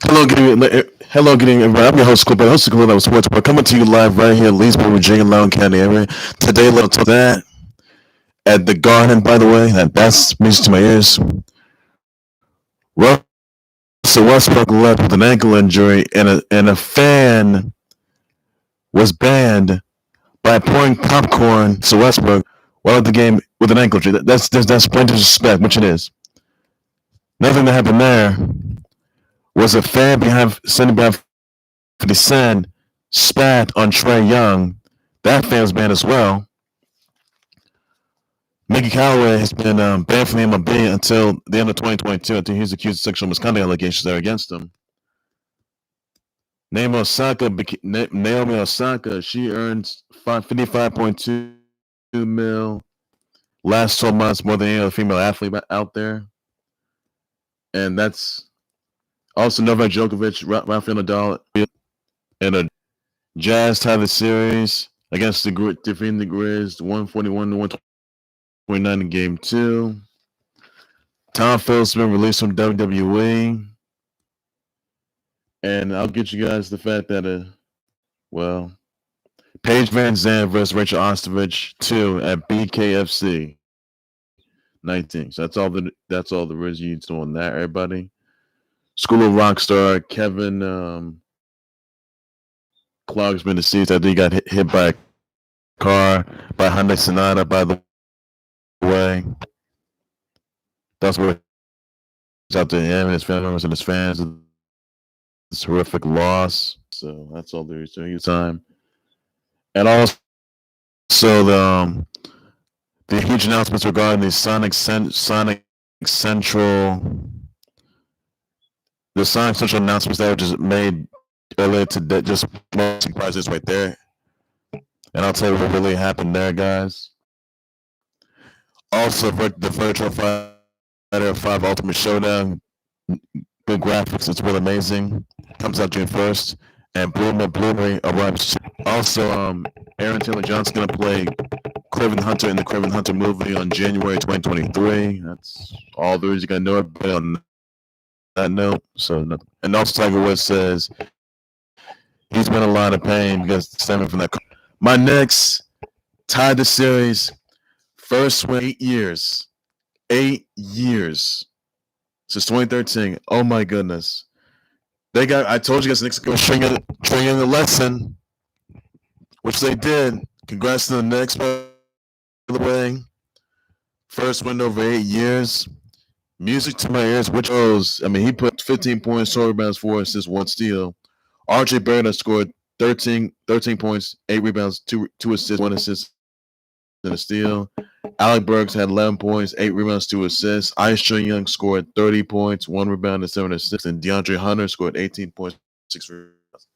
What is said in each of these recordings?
Hello, good evening, everybody. I'm your host, Clip, host of Clip that was Sports. We're coming to you live right here in Leesburg, Virginia, Loudoun County area. Today, let's talk that at the Garden. By the way, that's music to my ears. Russell Westbrook left with an ankle injury, and a fan was banned by pouring popcorn to Westbrook while at the game with an ankle injury. That's plain disrespect, which it is. Nothing that happened there was a fan standing behind 50 Cent spat on Trae Young. That fan was banned as well. Mickey Callaway has been banned from the MLB until the end of 2022. I think he's accused of sexual misconduct allegations that are against him. Naomi Osaka, she earns 55.2 mil last 12 months, more than any other female athlete out there. And that's also Novak Djokovic, Rafael Nadal, and a Jazz tied the series against defeating the Grizz 141 to 129 in Game 2. Tom Phillips has been released from WWE. And I'll get you guys the fact that, Paige Van Zandt versus Rachel Ostovich 2 at BKFC 19. So that's all the Riz you need to know on that, everybody. School of Rock star Kevin Clark's been deceased. I think he got hit by a car by Hyundai Sonata, by the way. That's what it's out to him and his family members and his fans. It's a horrific loss. So that's all there is to your time. And also the huge announcements regarding the Sonic Central announcements that were just made earlier today, just surprises right there. And I'll tell you what really happened there, guys. Also, the Virtual Fighter 5 Ultimate Showdown, good graphics, it's really amazing. Comes out June 1st. And Blu-ray arrives. Also, Aaron Taylor Johnson going to play Craven Hunter in the Craven Hunter movie on January 2023. That's all there is. You got to know everybody on that note. And also Tiger Woods says he's been in a lot of pain because stemming from that. My Knicks tied the series. First win 8 years. 8 years. Since 2013. Oh my goodness. I told you guys the Knicks were going to Trae Young a lesson, which they did. Congrats to the Knicks, by the way. First win over 8 years. Music to my ears, which owes. I mean, he put 15 points, 4 rebounds, 4 assists, 1 steal. RJ Barrett scored 13 points, 8 rebounds, 2 assists, 1 assist, and a steal. Alec Burks had 11 points, 8 rebounds, 2 assists. Trae Young scored 30 points, 1 rebound, and 7 assists. And DeAndre Hunter scored 18 points, 6 rebounds.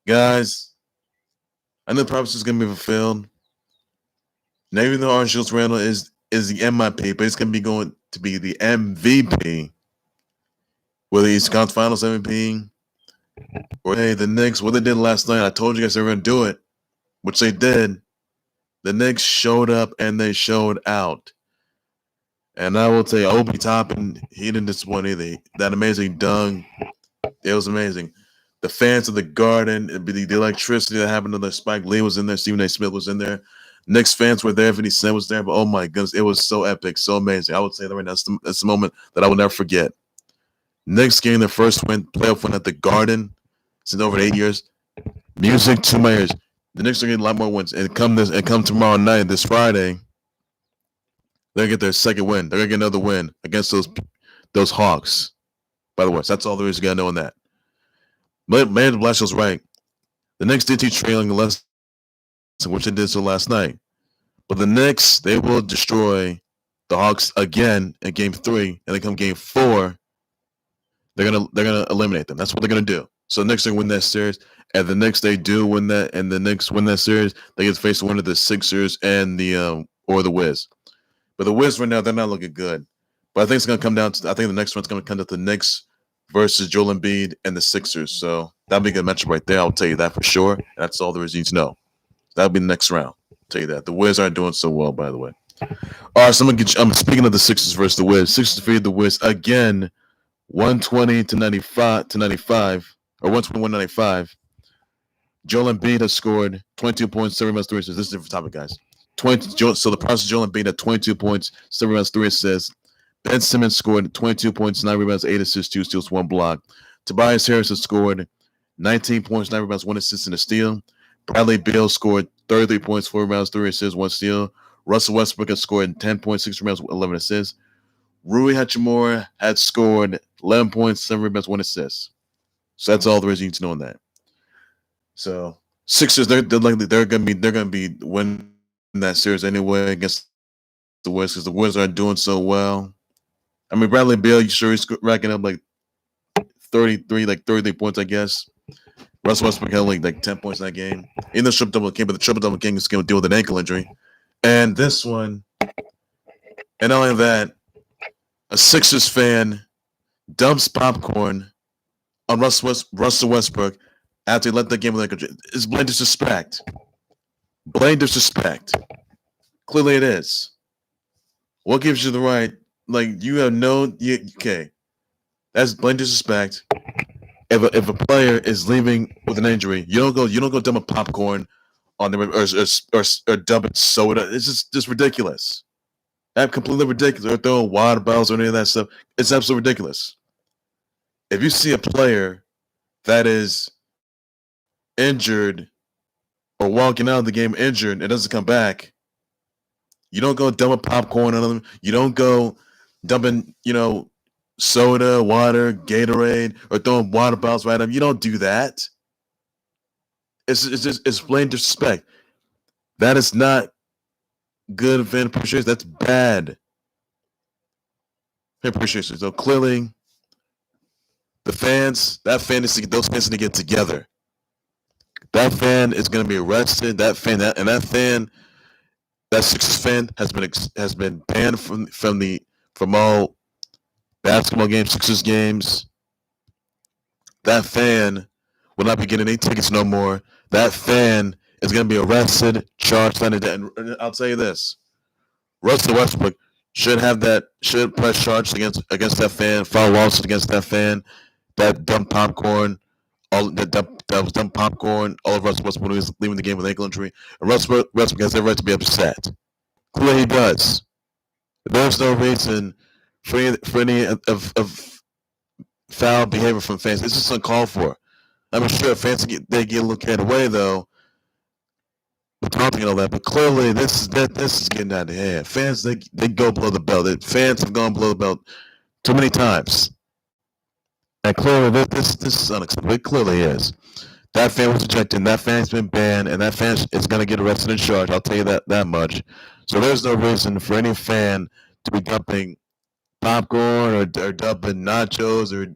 Guys, I know the promise is going to be fulfilled. Now, even though Julius Randle is the MIP, but it's going to be going to be the MVP. Whether he's Conference Finals MVP or the Knicks, what they did last night, I told you guys they were going to do it, which they did. The Knicks showed up and they showed out. And I will tell you, Obi Toppin, he didn't disappoint either. That amazing dunk, it was amazing. The fans of the Garden, the electricity that happened to the Spike Lee was in there, Stephen A. Smith was in there. Knicks fans were there, 50 Cent was there, but oh my goodness, it was so epic, so amazing. I would say that right now, that's the moment that I will never forget. Knicks getting their first playoff win at the Garden since over 8 years. Music to my ears. The Knicks are getting a lot more wins. And come tomorrow night, this Friday, they'll get their second win. They're going to get another win against those Hawks. By the way, so that's all there is. You got to know on that. But Man Blashill right. The Knicks did teach Trae Young a lesson, which they did so last night. But the Knicks, they will destroy the Hawks again in Game 3. And then come Game 4, they're gonna eliminate them. That's what they're going to do. So the Knicks are going to win that series. And the Knicks, they do win that, and the Knicks win that series, they get to face one of the Sixers and the Wiz. But the Wiz right now, they're not looking good. But I think it's going to come down to, I think the next one's going to come down to the Knicks versus Joel Embiid and the Sixers. So that'll be a good matchup right there. I'll tell you that for sure. That's all there is you need to know. That'll be the next round. I'll tell you that. The Wiz aren't doing so well, by the way. All right, so I'm speaking of the Sixers versus the Wiz. Sixers defeated the Wiz again 120 to 95 or 121-95. Joel Embiid has scored 22 points, 7 rebounds, 3 assists. This is a different topic, guys. So the process Joel Embiid had 22 points, 7 rebounds, 3 assists. Ben Simmons scored 22 points, 9 rebounds, 8 assists, 2 steals, 1 block. Tobias Harris has scored 19 points, 9 rebounds, 1 assist, and a steal. Bradley Beal scored 33 points, 4 rebounds, 3 assists, 1 steal. Russell Westbrook has scored 10 points, 6 rebounds, 11 assists. Rui Hachimura had scored 11 points, 7 rebounds, 1 assist. So that's all there is you need to know on that. So Sixers, they're gonna be winning that series anyway against the Wizards because the Wizards aren't doing so well. I mean, Bradley Beal, you sure he's racking up like 33 points, I guess. Russell Westbrook had like 10 points in that game. In the triple double game, but the triple double game is going to deal with an ankle injury. And this one, and not only that, a Sixers fan dumps popcorn on Russell Westbrook after he let the game with ankle injury. It's blatant disrespect. Blatant disrespect. Clearly it is. What gives you the right? Like, you have okay. That's blatant disrespect. If a player is leaving with an injury, you don't go dump a popcorn on them or dump it soda. It's just ridiculous. That's completely ridiculous. Or throwing water bottles or any of that stuff. It's absolutely ridiculous. If you see a player that is injured or walking out of the game injured and doesn't come back, you don't go dump a popcorn on them. You don't go dumping, soda, water, Gatorade, or throwing water bottles right at them. You don't do that. It's blatant disrespect. That is not good fan appreciation. That's bad fan appreciation. So clearly, those fans need to get together. That fan is going to be arrested. That Sixers fan has been banned from all basketball games, Sixers games. That fan will not be getting any tickets no more. That fan is going to be arrested, charged, and I'll tell you this: Russell Westbrook should press charges against that fan, file lawsuit against that fan, that dumped popcorn, that was dumb popcorn all of Russell Westbrook when he was leaving the game with ankle injury. And Russell Westbrook has every right to be upset. Clearly he does. There's no reason for any of foul behavior from fans. It's just uncalled for. I'm sure fans get a little carried away though, with taunting and all that. But clearly this is getting out of hand. Fans they go below the belt. Fans have gone below the belt too many times. And clearly this is unacceptable. It clearly is. That fan was ejected, and that fan's been banned, and that fan is going to get arrested and charged. I'll tell you that much. So there's no reason for any fan to be dumping popcorn or dumping nachos or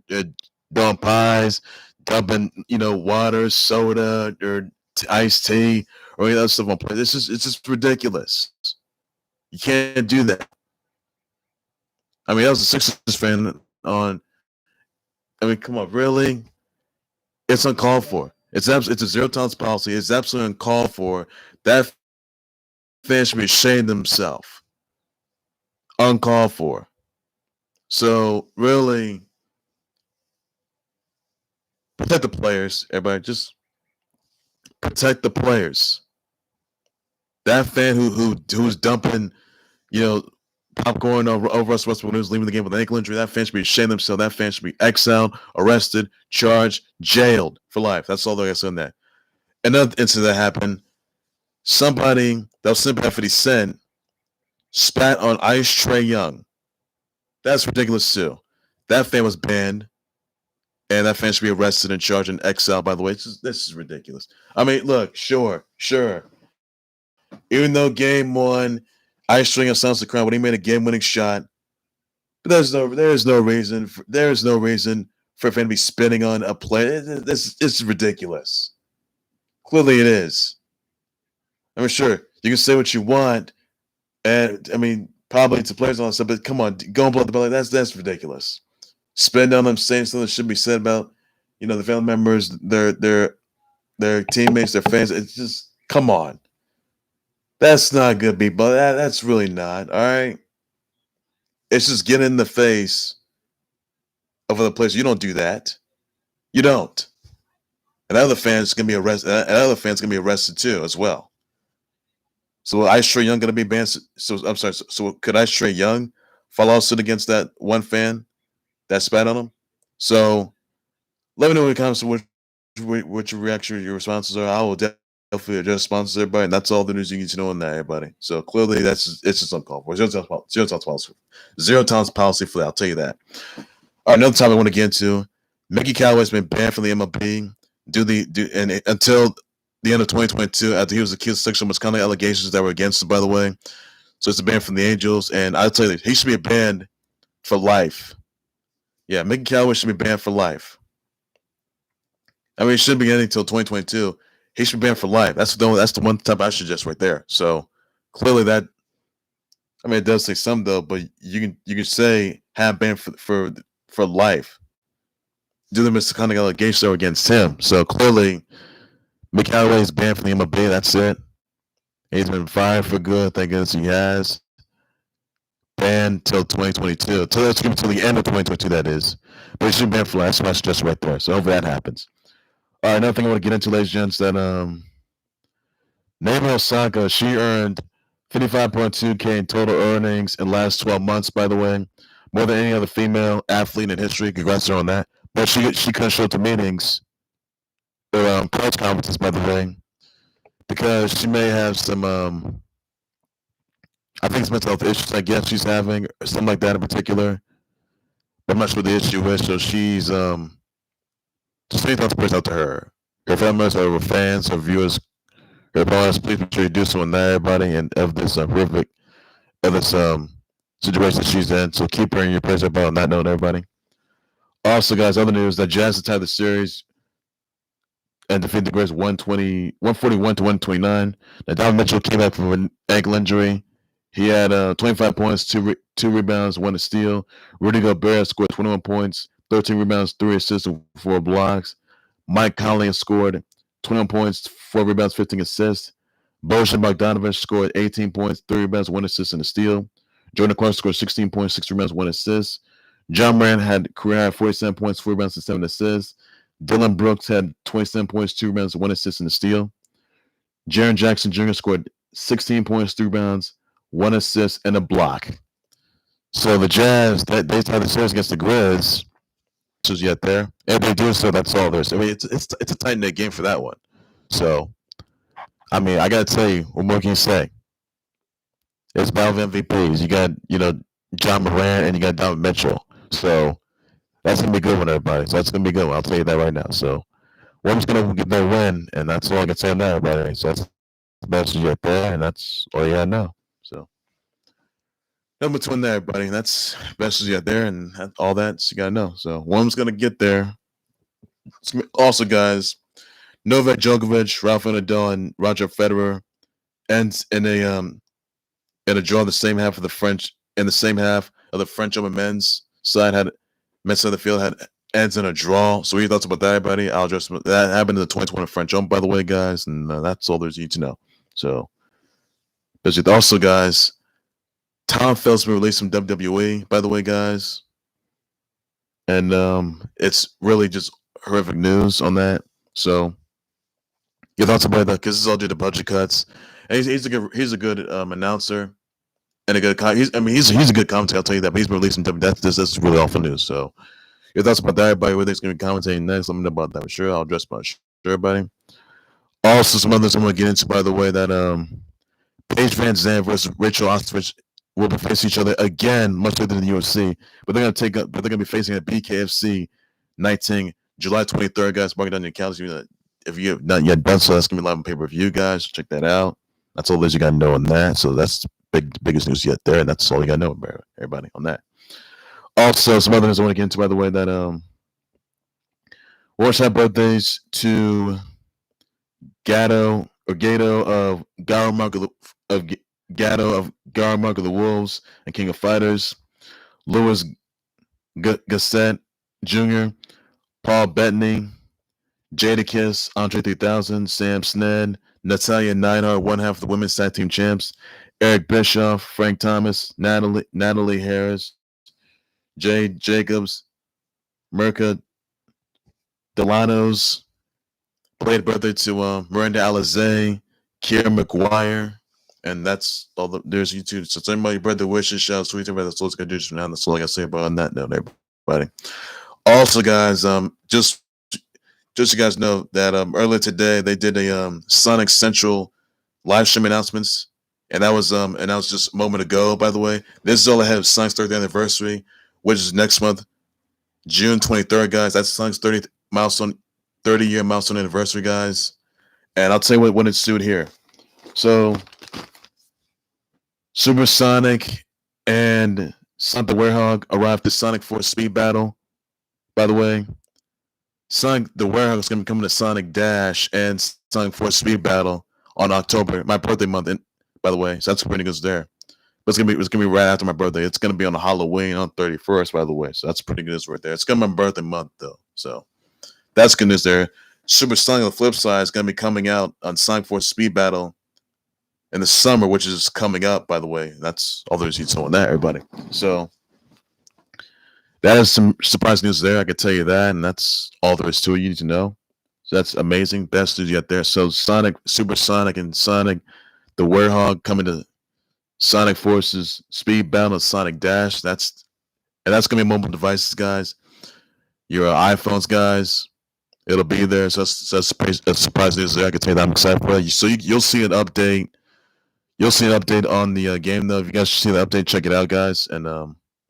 dumping pies, dumping water, soda, or iced tea, or any other stuff on plate. It's just ridiculous. You can't do that. I mean, I was a Sixers fan on. I mean, come on, really? It's uncalled for. It's a zero tolerance policy. It's absolutely uncalled for. That fan should be ashamed of himself. Uncalled for. So really, protect the players. Everybody, just protect the players. That fan who's dumping, popcorn over Russell Westbrook when he was leaving the game with an ankle injury, that fan should be ashamed of himself. That fan should be exiled, arrested, charged, jailed for life. That's all there is on that. Another incident that happened, somebody that was sympathetic 50 Cent spat on Ice Trae Young. That's ridiculous too. That fan was banned, and that fan should be arrested and charged and exiled, by the way. This is ridiculous. I mean, look, sure. Even though game one, Ice Trae Young sounds the crown when he made a game-winning shot, but there's no reason for a fan to be spitting on a player. It's ridiculous. Clearly, it is. I mean, sure, you can say what you want, and I mean, probably to players and all that stuff, but come on, going below the belt, that's ridiculous. Spitting on them, saying something that should be said about, the family members, their teammates, their fans. It's just, come on. That's not good, people. That's really not. All right. It's just getting in the face of other players. You don't do that. You don't. And other fans can be arrested. And other fans can be arrested too, as well. So Ice Trae Young gonna be banned? So I'm sorry. So could Ice Trae Young file lawsuit against that one fan that spat on him? So let me know in the comments what your reaction, your responses are. I will definitely address responses, everybody, and that's all the news you need to know on that, everybody. So clearly, it's just uncalled for. Zero tolerance policy for that. I'll tell you that. All right, another topic I want to get into: Mickey Callaway's been banned from the MLB until the end of 2022 after he was accused of sexual misconduct allegations that were against him, by the way. So it's a ban from the Angels, and I'll tell you, he should be banned for life. Yeah, Mickey Callaway should be banned for life. I mean, it shouldn't be ending until 2022. He should be banned for life. That's the one type I suggest right there. So clearly that, I mean, it does say some though, but you can say have banned for life. Do the misconduct allegations that were against him. So clearly, McCallaway is banned from the MLB. That's it. He's been fired for good. Thank goodness he has. Banned till 2022. Till the end of 2022. That is. But he should be banned for life. That's just right there. So hopefully that happens. All right, another thing I want to get into, ladies and gents, that Naomi Osaka, she earned $55.2K in total earnings in the last 12 months, by the way. More than any other female athlete in history. Congrats to her on that. But she couldn't show up to meetings or press conferences, by the way, because she may have some, I think it's mental health issues, I guess she's having, or something like that in particular. But I'm not sure what the issue is, so she's, just any thoughts prayers out to her. Her family members, her fans, her viewers, her opponents, please make sure you do so on everybody and of this horrific, of this situation she's in. So keep her in your prayers about not knowing everybody. Also, guys, other news that Jazz have tied the series and defeated the Grizz 141 to 129. Now, Donovan Mitchell came back from an ankle injury. He had 25 points, two rebounds, 1 steal. Rudy Gobert scored 21 points, 13 rebounds, 3 assists, and 4 blocks. Mike Conley scored 21 points, 4 rebounds, 15 assists. Bojan Bogdanovic scored 18 points, 3 rebounds, 1 assist, and a steal. Jordan Clarkson scored 16 points, 6 rebounds, 1 assist. John Morant had career high 47 points, 4 rebounds, and 7 assists. Dillon Brooks had 27 points, 2 rebounds, 1 assist, and a steal. Jaren Jackson Jr. scored 16 points, 3 rebounds, 1 assist, and a block. So the Jazz, they tied the series against the Grizz. Is yet there, and they do so. That's all there's. I mean, it's a tight knit game for that one. So, I mean, I gotta tell you, what more can you say? It's battle of MVPs. You got John Morant and you got Donovan Mitchell. So that's gonna be a good one, everybody. So that's gonna be a good one. I'll tell you that right now. So one's gonna get their win, and that's all I can say on that, everybody. So that's the best yet there, and that's all you gotta know. So. Number 2 in there, everybody. That's best yet there, and all that you gotta know. So one's gonna get there. Also, guys, Novak Djokovic, Rafael Nadal, and Roger Federer ends in a draw in the same half of the French Open men's side men's side of the field ends in a draw. So what are your thoughts about that, everybody? I'll address that happened in the 2020 French Open, by the way, guys, and that's all there's need to know. So, also, guys. Tom Phillips been released from WWE, by the way, guys. And it's really just horrific news on that. So your thoughts about that? Because this is all due to budget cuts. And he's a good announcer and a good. He's a good commentator. I'll tell you that. But he's been released from WWE. That's really awful news. So your thoughts about that? Everybody, whether he's going to be commentating next, let me know about that for sure. I'll address about sure, everybody. Also, some others I'm going to get into, by the way, that Paige Van Zandt versus Rachel Ostrovich will be facing each other again, much later than the UFC. But they're going to be facing at BKFC 19, July 23rd, guys. Mark it down your calendars. If you have not yet done so, that's going to be live on pay-per-view, guys. Check that out. That's all you got to know on that. So that's biggest news yet there, and that's all you got to know about everybody on that. Also, some other news I want to get into, by the way, that wish happy birthdays to Gato of Mark of the Wolves and King of Fighters, Louis Gasset Jr., Paul Bettany, Jadakiss, Andre 3000, Sam Sned, Natalia Neidhart, one half of the women's tag team champs, Eric Bischoff, Frank Thomas, Natalie Harris, Jay Jacobs, Mirka Delanos. Played birthday to Miranda Alizé, Kiera McGuire, and that's all. There's YouTube. So everybody birthday wishes, shout out, sweet. That's all it's gonna do for now. That's all I gotta say about on that note, everybody. Also, guys, just so you guys know that earlier today they did a Sonic Central live stream announcements, and that was just a moment ago. By the way, this is all ahead of Sonic's 30th anniversary, which is next month, June 23rd, guys. That's Sonic's 30th milestone, 30-year milestone anniversary, guys. And I'll tell you what when it's due here. So, Supersonic and Sonic the Werehog arrived to Sonic Force Speed Battle. By the way, Sonic the Werehog is going to be coming to Sonic Dash and Sonic Force Speed Battle on October, my birthday month. And by the way, so that's pretty good there. But it's gonna be right after my birthday. It's gonna be on Halloween on 31st, by the way. So that's pretty good news right there. It's gonna be my birthday month though. So that's good news there. Super Sonic on the flip side is gonna be coming out on Sonic Force Speed Battle in the summer, which is coming up, by the way. That's all there's to on that, everybody. So that is some surprise news there. I can tell you that, and that's all there is to it. You need to know. So that's amazing. Best news yet there. So Sonic, Super Sonic, and Sonic the Werehog coming to Sonic Forces Speed Battle and Sonic Dash. That's gonna be mobile devices, guys. Your iPhones, guys. It'll be there. So that's surprise news there. I can tell you that I'm excited for it. So you'll see an update. You'll see an update on the game though. If you guys see the update, check it out, guys. And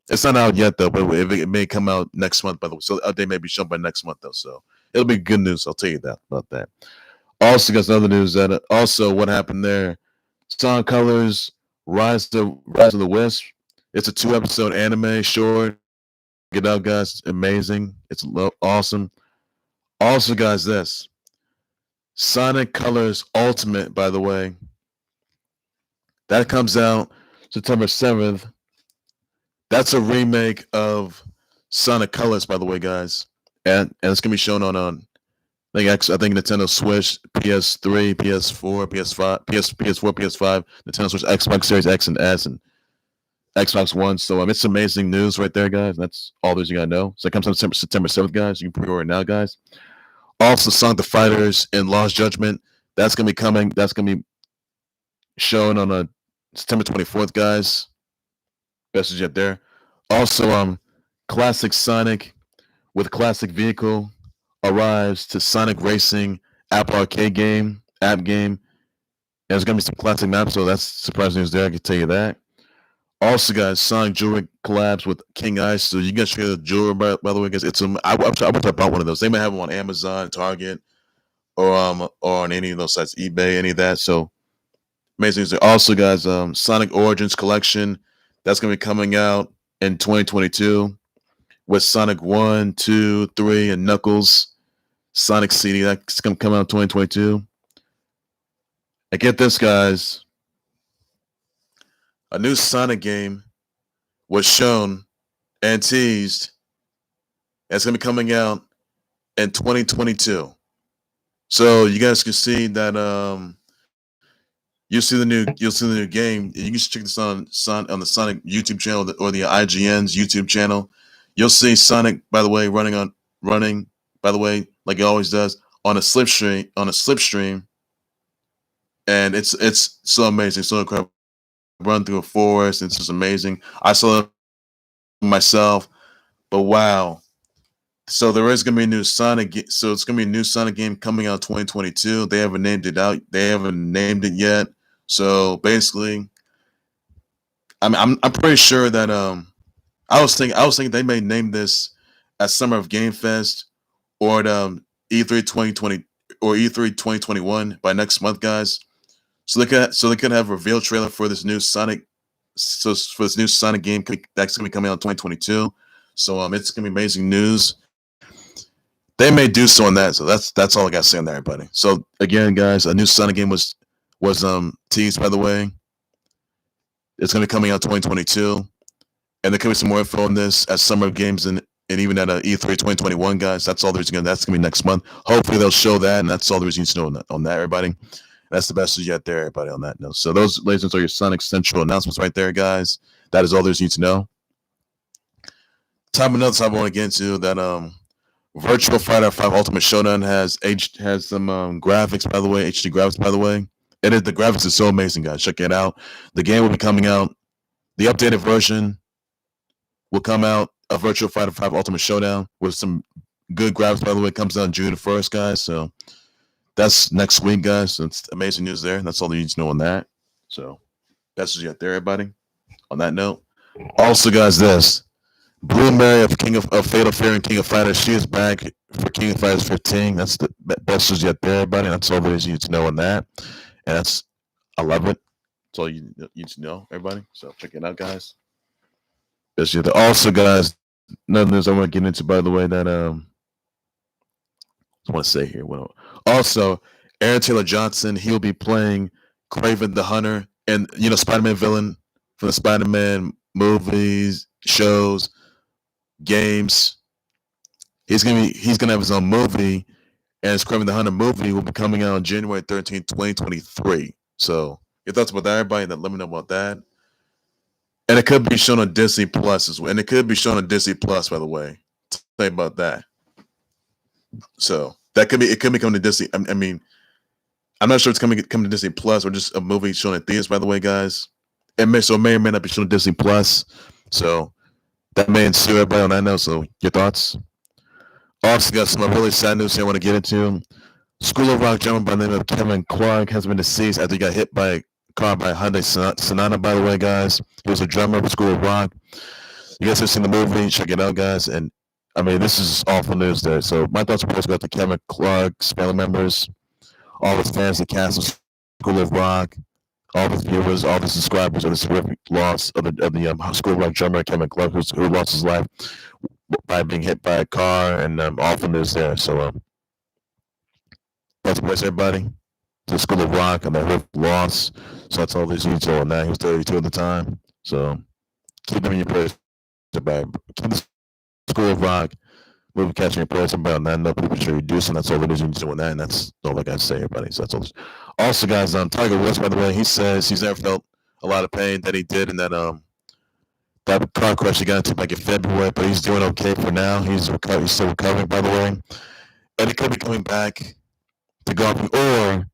it's not out yet though, but it may come out next month. By the way, so the update may be shown by next month though. So it'll be good news. I'll tell you that about that. Also, guys, another news that also what happened there. Sonic Colors Rise to the Wisp. It's a 2-episode anime short. Get out, guys. It's amazing. It's awesome. Also, guys, this Sonic Colors Ultimate, by the way, that comes out September 7th. That's a remake of Sonic Colors, by the way, guys, and it's gonna be shown on I think Nintendo Switch, PS3, PS4, PS5, PS4, PS5, Nintendo Switch, Xbox Series X and S, and Xbox One. So it's amazing news right there, guys. That's all there's you gotta know. So it comes out September 7th, guys. You can pre-order now, guys. Also, Sonic the Fighters in Lost Judgment. That's gonna be coming. That's gonna be shown on September 24th, guys. Best yet there. Also, Classic Sonic with Classic Vehicle arrives to Sonic Racing Apple Arcade app game. And there's gonna be some classic maps, so that's surprising news there. I can tell you that. Also, guys, Sonic Jewelry collabs with King Ice. So you guys should get the jewelry, by the way, guys. I wish I bought one of those. They might have them on Amazon, Target, or on any of those sites, eBay, any of that. So amazing news there. Also, guys, Sonic Origins Collection. That's gonna be coming out in 2022 with Sonic 1, 2, 3, and Knuckles. Sonic CD, that's going to come out in 2022. And get this, guys. A new Sonic game was shown and teased. It's going to be coming out in 2022. So you guys can see that you'll see the new game. You can check this on the Sonic YouTube channel or the IGN's YouTube channel. You'll see Sonic, by the way, running, by the way, like he always does, on a slipstream. And it's so amazing, so incredible. Run through a forest, it's just amazing. I saw it myself, but wow. So there is gonna be a new Sonic. So it's gonna be a new Sonic game coming out 2022. They haven't named it out. They haven't named it yet. So basically, I'm pretty sure that I was thinking they may name this at Summer of Game Fest or at E3 2020 or E3 2021 by next month, guys. So they could have a reveal trailer for this new Sonic. So for this new Sonic game that's gonna be coming out in 2022. So it's gonna be amazing news. They may do so on that. So that's all I got to say on that, everybody. So again, guys, a new Sonic game was teased, by the way. It's gonna be coming out 2022. And there could be some more info on this at Summer of Games and even at E3 2021, guys. That's all there's that's gonna be next month. Hopefully they'll show that, and that's all there's need to know on that, everybody. That's the best news yet there, everybody, on that note. So those, ladies and gentlemen, are your Sonic Central announcements right there, guys. That is all there's need to know. Another time I want to get into that Virtual Fighter 5 Ultimate Showdown has some graphics, by the way, HD graphics, by the way. The graphics is so amazing, guys. Check it out. The game will be coming out. The updated version will come out. A Virtual Fighter 5 Ultimate Showdown with some good graphics, by the way. It comes out June 1st, guys. So that's next week, guys. So it's amazing news there. That's all you need to know on that. So that's just there, everybody. On that note, also, guys, this Blue Mary of Fatal Fury and King of Fighters. She is back for King of Fighters 15. That's the best news yet there, everybody. That's all there is you need to know on that. And I love it. That's all you need to know, everybody. So check it out, guys. Also, guys, another news I want to get into, by the way, that I want to say here. Well, also, Aaron Taylor Johnson, he'll be playing Kraven the Hunter, and Spider-Man villain from the Spider-Man movies, shows, games. He's gonna have his own movie, and his Kraven the Hunter movie will be coming out on January 13th, 2023. So your thoughts about that, everybody? Let me know about that. And it could be shown on Disney Plus as well. And it could be shown on Disney Plus, by the way. Say about that. So it could be coming to Disney. I mean, I'm not sure it's coming to Disney Plus or just a movie shown in theaters, by the way, guys. It may or may not be shown on Disney Plus. So that may ensue, everybody on that note. So your thoughts? Also got some really sad news here I want to get into. School of Rock drummer by the name of Kevin Clark has been deceased after he got hit by a car by Hyundai Sonata, by the way, guys. He was a drummer of School of Rock. You guys have seen the movie, check it out, guys. And I mean, this is awful news there. So my thoughts and prayers go out to Kevin Clark's family members, all his fans, the cast of School of Rock, all the viewers, all the subscribers of this horrific loss of the School of Rock drummer Kevin Clark, who lost his life by being hit by a car, and awful news there. So that's bless everybody to School of Rock and that loss. So that's all these detail on that. He was 32 at the time. So keep them in your prayers. Everybody. Keep the School of Rock movie catching your prayers about that. No people sure you do. So that's all it is you need to do on that. And that's all I got to say, everybody. So that's all. Also, guys, Tiger Woods, by the way, he says he's never felt a lot of pain that he did in that car crash he got into back in February, but he's doing okay for now. He's still recovering, by the way. And he could be coming back to golfing, or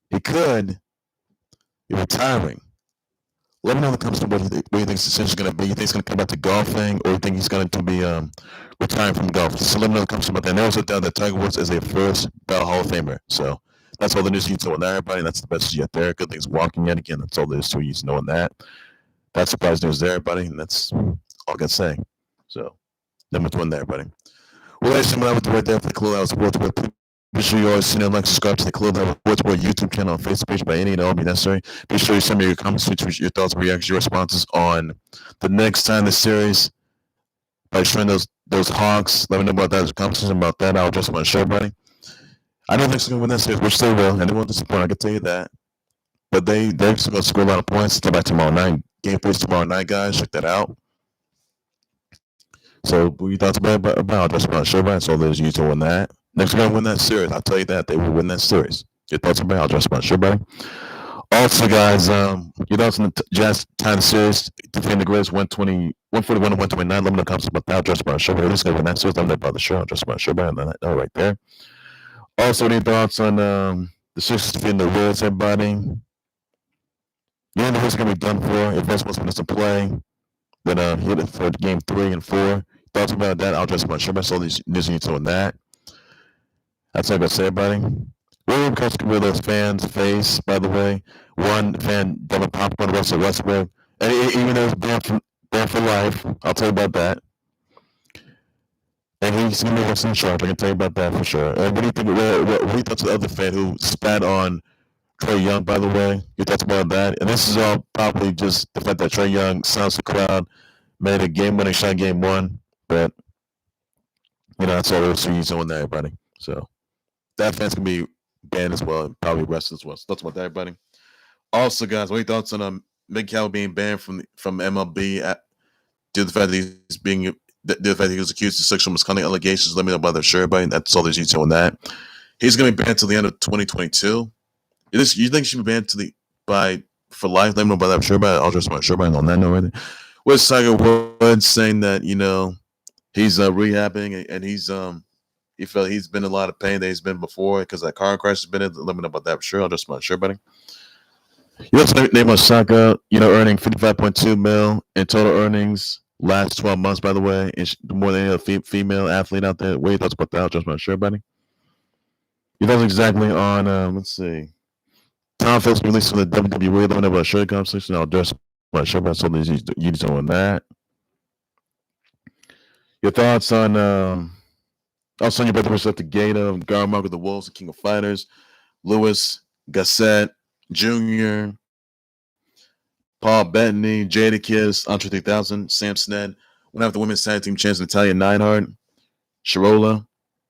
he could be retiring. Let me know in the comments what you think the decision is going to be. You think he's going to come back to golfing, or you think he's going to be retiring from golf? So let me know in the comments about that. And also down that Tiger Woods is a first ballot Hall of Famer. So that's all the news you need to know on that, everybody. That's the best yet there. Good things walking yet again. That's all there is to you need to know on that. That's surprise news there, everybody. And that's all I can say. So number one there, everybody. Well, ladies and gentlemen, I was right there for the Khalil. I was with. Be sure you always send and like, subscribe to the Khalil Sportsboard YouTube channel and Facebook page by any and all be necessary. Be sure you send me your comments, your thoughts, reactions, your responses on the next time the series by showing those Hawks. Let me know about that. Conversation about that. I'll address them on the show, buddy. I don't think they're going to win that series, which they will, and they won't disappoint. I can tell you that. But they're just going to score a lot of points. Till by tomorrow night. Game 3 is tomorrow night, guys. Check that out. So, what you thoughts about I'll address them on the show, buddy. So there's you to win that. Next, going to win that series. I'll tell you that. They will win that series. Your thoughts about it? I'll address them on the show, buddy. Also, guys, your thoughts on the Jazz time series, defeating the Grizz 141 to 129. Let me know comments about that. I'll address them on the show, buddy. This is going to win that series. Let me know about the show. I'll address them on the show, buddy. Oh, right there. Also, any thoughts on the Sixers defeating the Reds, everybody? You know who's going to be done for if West wants to play. Then hit it for game 3 and 4. Thoughts about that? I'll address them on the show, buddy. So these news you need to on that. That's all I got to say, everybody. William Coach Gorilla's fans face, by the way. One fan, Devin Popcorn, Russell Westbrook. And even though it's banned for life, I'll tell you about that. And he's going to be Western Sharp. I can tell you about that for sure. And what do you think? What do you think of the other fan who spat on Trae Young, by the way? Your thoughts about that? And this is all probably just the fact that Trae Young sounds the crowd, made a game-winning shot game 1. But, that's all we'll see you doing that, everybody. So that fan's going to be banned as well, and probably arrested as well. So thoughts about that, everybody. Also, guys, what are your thoughts on Miguel being banned from MLB due to the fact that he was accused of sexual misconduct allegations? Let me know about that, sure, everybody. That's all there's detail on that. He's going to be banned till the end of 2022. You think he should be banned for life? Let me know about that, sure, everybody. I'll address my sure, everybody on that note right there. Where's Tiger Woods saying that He's rehabbing, and he felt he's been in a lot of pain that he's been before because that car crash has been in. Let me know about that for sure. I'll just not sure, buddy. You also name Osaka, earning 55.2 mil in total earnings last 12 months, by the way. And more than any other female athlete out there. What are your thoughts about that? I'll just not sure, buddy. Your thoughts exactly on, let's see. Tom Phillips released from the WWE. Let me know about a shirt conversation. I'll just not sure about something you doing that. Your thoughts on, also on your brother versus the Gator, Garmark with the Wolves, the King of Fighters, Louis Gasset Jr., Paul Bettany, Jadakiss, Entre 3000, Sam Sned. We'll have the women's tag team champs Natalia Neidhart, Sharola,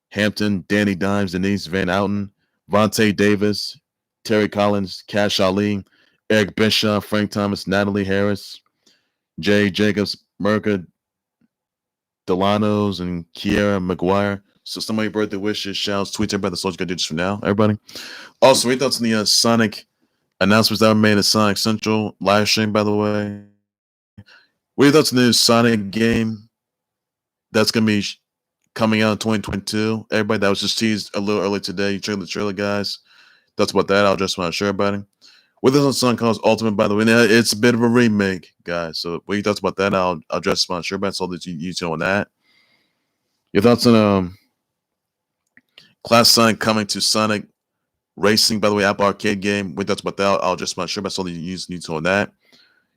Hampton, Danny Dimes, Denise Van Outen, Vontae Davis, Terry Collins, Cash Ali, Eric Bischoff, Frank Thomas, Natalie Harris, Jay Jacobs, Merca Delanos, and Kiera McGuire. So somebody birthday wishes, shouts, tweets, everybody. That's all you got to do just for now, everybody. Also, we thoughts on the Sonic announcements that were made at Sonic Central live stream, by the way. What are your thoughts on the new Sonic game that's going to be coming out in 2022? Everybody, that was just teased a little early today. You check the trailer, guys. Thoughts about that? I'll just want to share about it. With this on Sonic calls Ultimate, by the way, it's a bit of a remake, guys. So what are your thoughts about that? I'll just want to share about it. So that you know on that. Your thoughts on Class Sonic coming to Sonic Racing, by the way, Apple Arcade game. What thoughts about that? I'll just want to share about so that you need to know on that.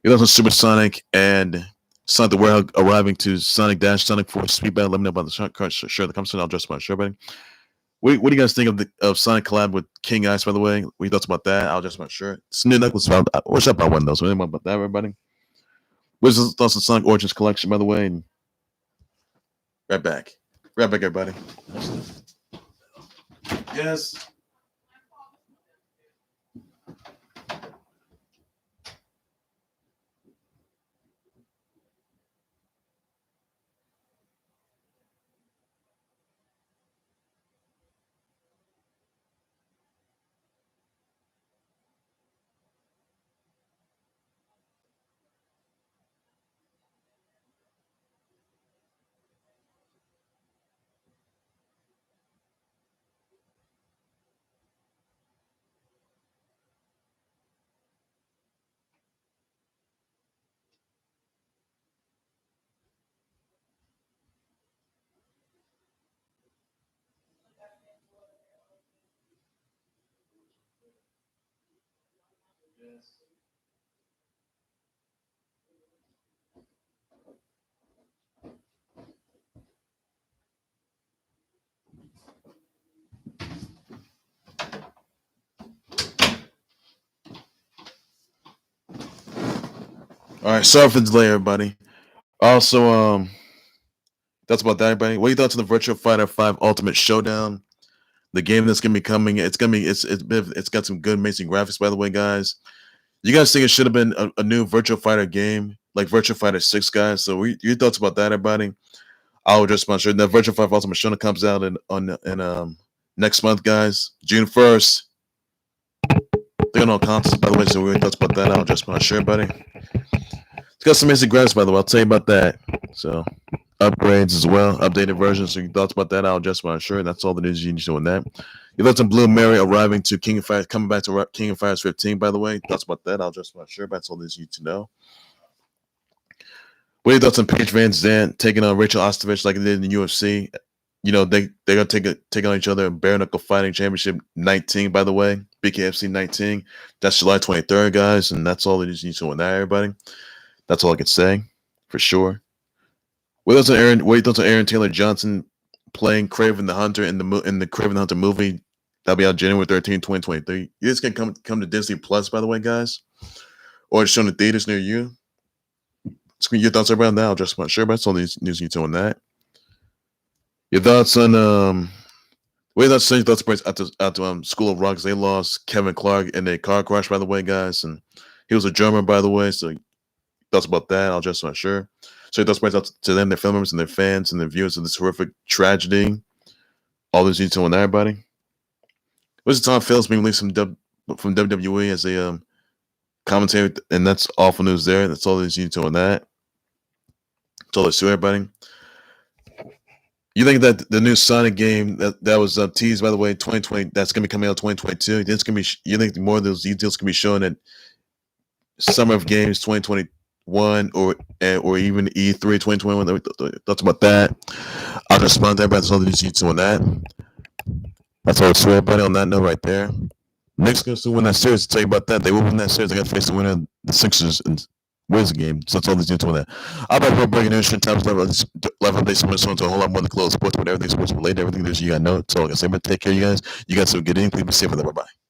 Your thoughts on Super Sonic and Sonic the Werewolf arriving to Sonic Dash Sonic 4 Speed Battle. Let me know about the share the comments. I'll just want to share about it. What do you guys think of Sonic collab with King Ice, by the way? What are your thoughts about that? I'll just want to share it. It's a new necklace. What's up? I won those. What do you about that, everybody? What's your thoughts on Sonic Origins Collection, by the way? And right back, everybody. Yes. All right, sorry for the delay, everybody. Also, that's about that, everybody. What are your thoughts on the Virtual Fighter 5 Ultimate Showdown? The game that's gonna be coming. It's got some good, amazing graphics, by the way, guys. You guys think it should have been a new Virtual Fighter game, like Virtual Fighter 6, guys? So, your thoughts about that, everybody? I'll just make sure that Virtual 5 Ultimate Showdown comes out in next month, guys, June 1st. They're on all consoles, by the way. So, your thoughts about that? I'll just want to share, buddy. It's got some amazing graphics, by the way. I'll tell you about that. So, upgrades as well, updated versions. So, your thoughts about that? I'll just want to share. That's all the news you need to know on that. Your thoughts on Blue Mary arriving to King of Fighters, coming back to King of Fighters 15, by the way. Thoughts about that? I'll just want to share. That's all the news you need to know. What are your thoughts on Paige Van Zandt taking on Rachel Ostovich like they did in the UFC? They're gonna take on each other in Bare Knuckle Fighting Championship 19, by the way. BKFC 19. That's July 23rd, guys, and that's all the news you need to know on that, everybody. That's all I could say, for sure. What are your thoughts on Aaron Taylor Johnson playing Kraven the Hunter in the Kraven the Hunter movie? That'll be out January 13, 2023. This can come to Disney Plus, by the way, guys, or it's shown in theaters near you. Your thoughts around that? I'll just want to share about all these news you on that. Your thoughts on what are your thoughts out to School of Rock? They lost Kevin Clark in a car crash, by the way, guys, and he was a drummer, by the way. So thoughts about that? I'll just not sure. So your thoughts out to them, their film members, and their fans, and their viewers of this horrific tragedy. All those details on everybody. What's Tom Phillips being released from WWE as a commentator, and that's awful news there. That's all there's detail on that. That's all there's to everybody. You think that the new Sonic game that was teased, by the way, 2020, that's gonna be coming out 2022. You think it's gonna be? You think more of those details can be shown at Summer of Games 2021 or even E3 2021? Thoughts about that? I'll just respond to everybody. All the details on that. That's all I swear, buddy. On that note, right there. Knicks going to win that series. I'll tell you about that. They will win that series. They got to face the winner of the Sixers and Wizards game. So that's all there's into that. I'll be for breaking news. Times level updates from this one to a whole lot more than close sports, but everything sports related, everything there's you got to know. So like I say, but take care, you guys. You got some good in. Please be safe with that. Bye bye.